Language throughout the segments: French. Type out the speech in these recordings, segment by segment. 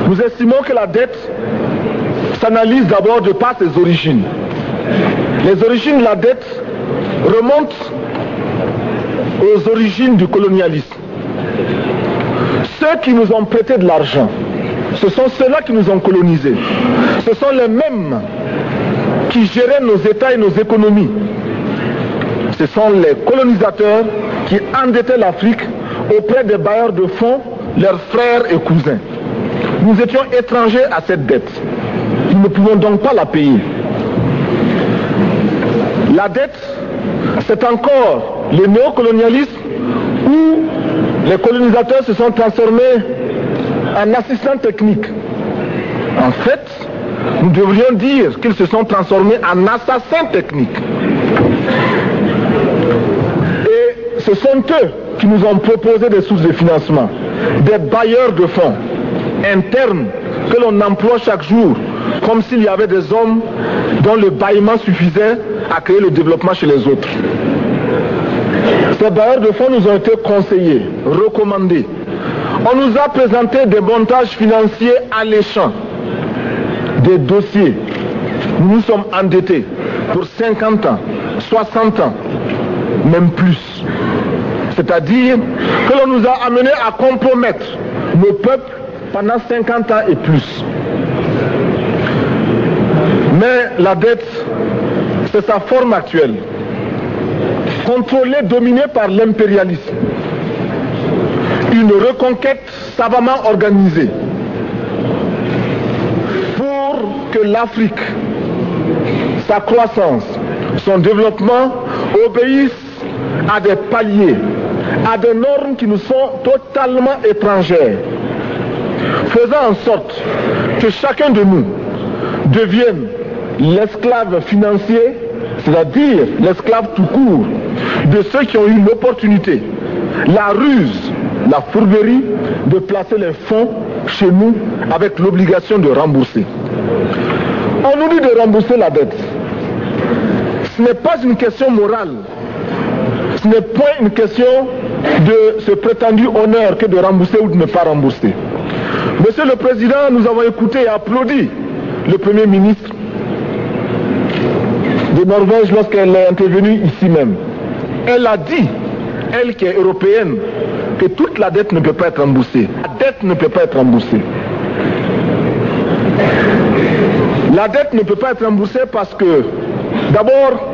Nous estimons que la dette s'analyse d'abord de par ses origines. Les origines de la dette remontent aux origines du colonialisme. Ceux qui nous ont prêté de l'argent, ce sont ceux-là qui nous ont colonisés. Ce sont les mêmes qui géraient nos États et nos économies. Ce sont les colonisateurs qui endettaient l'Afrique auprès des bailleurs de fonds, leurs frères et cousins. Nous étions étrangers à cette dette. Nous ne pouvons donc pas la payer. La dette, c'est encore le néocolonialisme où les colonisateurs se sont transformés en assistants techniques. En fait, nous devrions dire qu'ils se sont transformés en assassins techniques. Et ce sont eux qui nous ont proposé des sources de financement, des bailleurs de fonds internes que l'on emploie chaque jour, comme s'il y avait des hommes dont le bâillement suffisait à créer le développement chez les autres. Ces bailleurs de fonds nous ont été conseillés, recommandés. On nous a présenté des montages financiers alléchants, des dossiers. Nous nous sommes endettés pour 50 ans, 60 ans, même plus. C'est-à-dire que l'on nous a amenés à compromettre nos peuples pendant 50 ans et plus. Mais la dette, c'est sa forme actuelle. Contrôlée, dominée par l'impérialisme. Une reconquête savamment organisée pour que l'Afrique, sa croissance, son développement obéissent à des paliers, à des normes qui nous sont totalement étrangères, faisant en sorte que chacun de nous devienne l'esclave financier, c'est-à-dire l'esclave tout court, de ceux qui ont eu l'opportunité, la ruse, la fourberie de placer les fonds chez nous avec l'obligation de rembourser. On nous dit de rembourser la dette. Ce n'est pas une question morale. Ce n'est point une question de ce prétendu honneur que de rembourser ou de ne pas rembourser. Monsieur le Président, nous avons écouté et applaudi le Premier ministre de Norvège lorsqu'elle est intervenue ici même. Elle a dit, elle qui est européenne, que toute la dette ne peut pas être remboursée. La dette ne peut pas être remboursée. La dette ne peut pas être remboursée parce que, d'abord,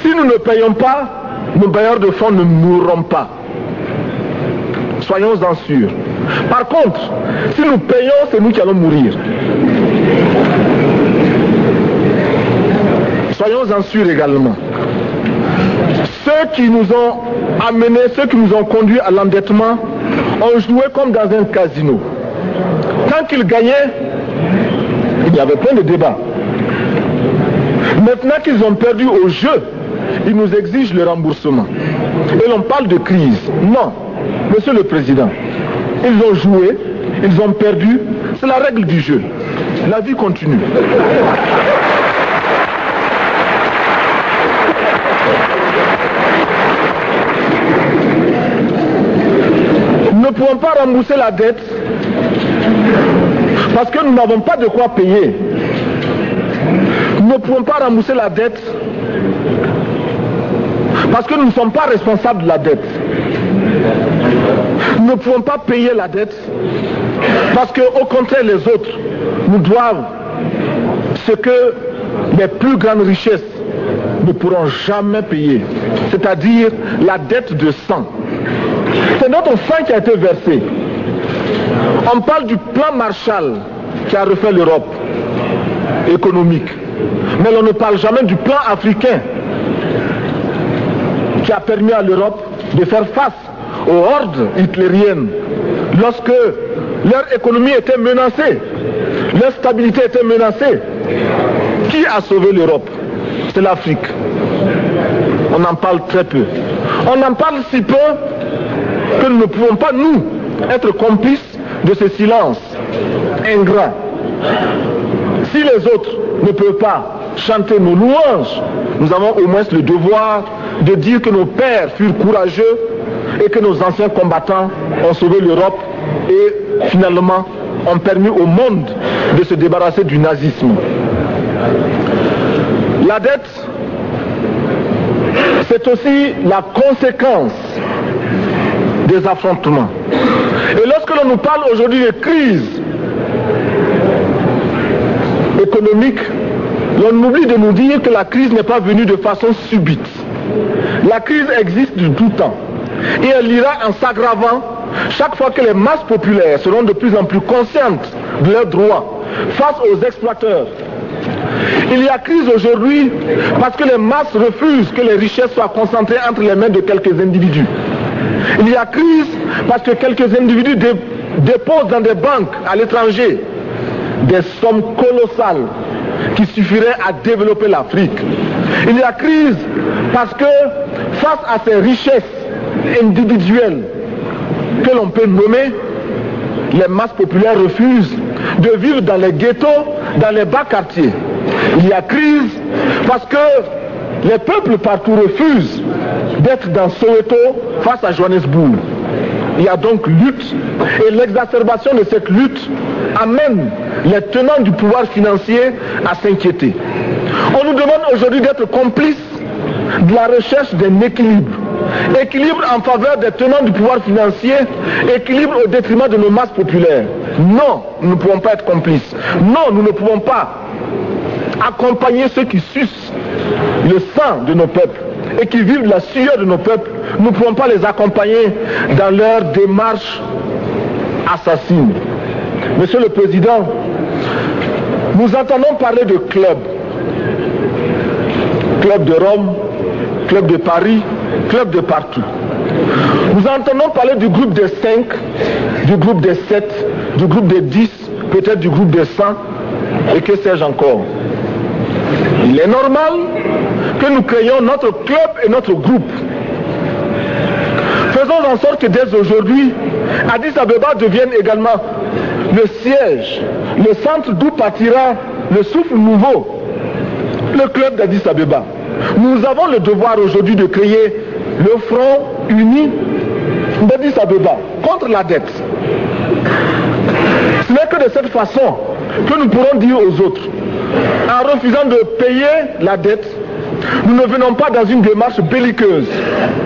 si nous ne payons pas, nos bailleurs de fonds ne mourront pas. Soyons-en sûrs. Par contre, si nous payons, c'est nous qui allons mourir. Soyons-en sûrs également. Ceux qui nous ont amenés, ceux qui nous ont conduits à l'endettement, ont joué comme dans un casino. Tant qu'ils gagnaient, il y avait plein de débats. Maintenant qu'ils ont perdu au jeu, ils nous exigent le remboursement. Et l'on parle de crise. Non, Monsieur le Président, ils ont joué, ils ont perdu, c'est la règle du jeu. La vie continue. Nous ne pouvons pas rembourser la dette parce que nous n'avons pas de quoi payer. Nous ne pouvons pas rembourser la dette parce que nous ne sommes pas responsables de la dette. Nous ne pouvons pas payer la dette parce que, au contraire, les autres nous doivent ce que les plus grandes richesses ne pourront jamais payer, c'est-à-dire la dette de sang. C'est notre sang qui a été versé. On parle du plan Marshall qui a refait l'Europe économique. Mais on ne parle jamais du plan africain qui a permis à l'Europe de faire face aux hordes hitlériennes lorsque leur économie était menacée, leur stabilité était menacée. Qui a sauvé l'Europe? C'est l'Afrique. On en parle très peu. On en parle si peu que nous ne pouvons pas, nous, être complices de ce silence ingrat. Si les autres ne peuvent pas chanter nos louanges, nous avons au moins le devoir de dire que nos pères furent courageux et que nos anciens combattants ont sauvé l'Europe et finalement ont permis au monde de se débarrasser du nazisme. La dette, c'est aussi la conséquence des affrontements. Et lorsque l'on nous parle aujourd'hui de crise économique, l'on oublie de nous dire que la crise n'est pas venue de façon subite. La crise existe de tout temps. Et elle ira en s'aggravant chaque fois que les masses populaires seront de plus en plus conscientes de leurs droits face aux exploiteurs. Il y a crise aujourd'hui parce que les masses refusent que les richesses soient concentrées entre les mains de quelques individus. Il y a crise parce que quelques individus déposent dans des banques à l'étranger des sommes colossales qui suffiraient à développer l'Afrique. Il y a crise parce que face à ces richesses individuelles que l'on peut nommer, les masses populaires refusent de vivre dans les ghettos, dans les bas quartiers. Il y a crise parce que les peuples partout refusent d'être dans Soweto face à Johannesburg. Il y a donc lutte, et l'exacerbation de cette lutte amène les tenants du pouvoir financier à s'inquiéter. On nous demande aujourd'hui d'être complices de la recherche d'un équilibre. Équilibre en faveur des tenants du pouvoir financier, équilibre au détriment de nos masses populaires. Non, nous ne pouvons pas être complices. Non, nous ne pouvons pas accompagner ceux qui sucent le sang de nos peuples et qui vivent de la sueur de nos peuples. Nous ne pouvons pas les accompagner dans leur démarche assassine. Monsieur le Président, nous entendons parler de clubs. Club de Rome, club de Paris, club de partout. Nous entendons parler du groupe des 5, du groupe des 7, du groupe des 10, peut-être du groupe des 100, et que sais-je encore. Il est normal que nous créions notre club et notre groupe. Faisons en sorte que dès aujourd'hui, Addis Abeba devienne également le siège, le centre d'où partira le souffle nouveau, le club d'Addis Abeba. Nous avons le devoir aujourd'hui de créer le front uni d'Addis Abeba contre la dette. Ce n'est que de cette façon que nous pourrons dire aux autres, en refusant de payer la dette, nous ne venons pas dans une démarche belliqueuse.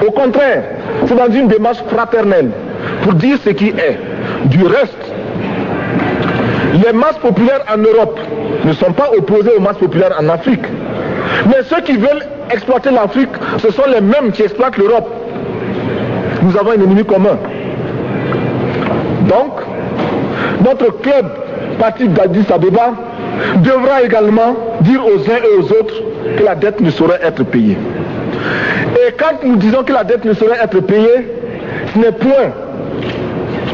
Au contraire, c'est dans une démarche fraternelle pour dire ce qui est. Du reste, les masses populaires en Europe ne sont pas opposées aux masses populaires en Afrique. Mais ceux qui veulent exploiter l'Afrique, ce sont les mêmes qui exploitent l'Europe. Nous avons un ennemi commun. Donc, notre club parti d'Addis Abeba devra également dire aux uns et aux autres que la dette ne saurait être payée. Et quand nous disons que la dette ne saurait être payée, ce n'est point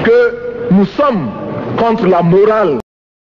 que nous sommes contre la morale